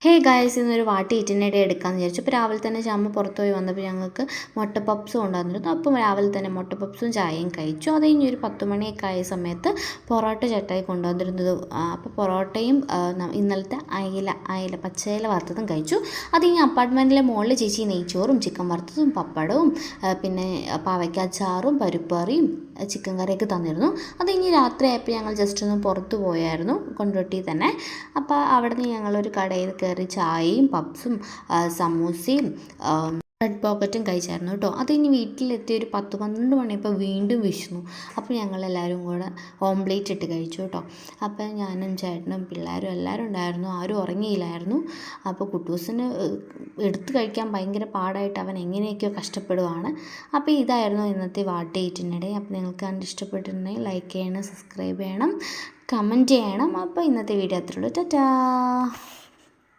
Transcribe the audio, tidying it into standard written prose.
Hey guys, ഇന്നൊരു വാട്ടി ഈറ്റിനിടെ എടുക്കാമെന്ന് വിചാരിച്ചു. അപ്പോൾ രാവിലെ തന്നെ ചമ്മ പുറത്ത് പോയി വന്നപ്പോൾ ഞങ്ങൾക്ക് മുട്ട പപ്സും ഉണ്ടായിരുന്നു. അപ്പം രാവിലെ തന്നെ മുട്ട പപ്സും ചായയും കഴിച്ചു. അത് കഴിഞ്ഞ് ഒരു 10 മണിയൊക്കെ ആയ സമയത്ത് പൊറോട്ട ചേട്ടായി കൊണ്ടുവന്നിരുന്നത്. അപ്പോൾ പൊറോട്ടയും ഇന്നലത്തെ അയില പച്ചയില വറുത്തതും കഴിച്ചു. അത് കഴിഞ്ഞ് അപ്പാർട്ട്മെൻറ്റിലെ മുകളിൽ ചേച്ചി നെയ്ച്ചോറും ചിക്കൻ വറുത്തതും പപ്പടവും പിന്നെ പാവയ്ക്കാച്ചാറും പരിപ്പറിയും ചിക്കൻ കറിയൊക്കെ തന്നിരുന്നു. അത് കഴിഞ്ഞ് രാത്രി ആയപ്പോൾ ഞങ്ങൾ ജസ്റ്റ് ഒന്ന് പുറത്ത് പോയായിരുന്നു, കൊണ്ടോട്ടി തന്നെ. അപ്പോൾ അവിടെ നിന്ന് ഞങ്ങളൊരു കടയിൽ കയറി ചായയും പപ്സും സമൂസയും ബ്രെഡ് പോക്കറ്റും കഴിച്ചായിരുന്നു കേട്ടോ. അത് കഴിഞ്ഞ് വീട്ടിലെത്തി ഒരു 10-12 മണിയപ്പോൾ വീണ്ടും വിശന്നു. അപ്പോൾ ഞങ്ങളെല്ലാവരും കൂടെ ഓംപ്ലേറ്റ് ഇട്ട് കഴിച്ചു കേട്ടോ. അപ്പോൾ ഞാനും ചേട്ടനും പിള്ളേരും എല്ലാവരും ഉണ്ടായിരുന്നു, ആരും ഉറങ്ങിയില്ലായിരുന്നു. അപ്പോൾ കുട്ടൂസിന് എടുത്ത് കഴിക്കാൻ ഭയങ്കര പാടായിട്ട് അവൻ എങ്ങനെയൊക്കെയോ കഷ്ടപ്പെടുവാണ്. അപ്പോൾ ഇതായിരുന്നു ഇന്നത്തെ വാട്ട് ഈറ്റിനിടെ. അപ്പോൾ നിങ്ങൾക്ക് കണ്ട് ഇഷ്ടപ്പെട്ടിട്ടുണ്ടെങ്കിൽ ലൈക്ക് ചെയ്യണം, സബ്സ്ക്രൈബ് ചെയ്യണം, കമൻറ്റ് ചെയ്യണം. അപ്പോൾ ഇന്നത്തെ വീഡിയോ അത്രയുള്ളൂ. ടാറ്റാ.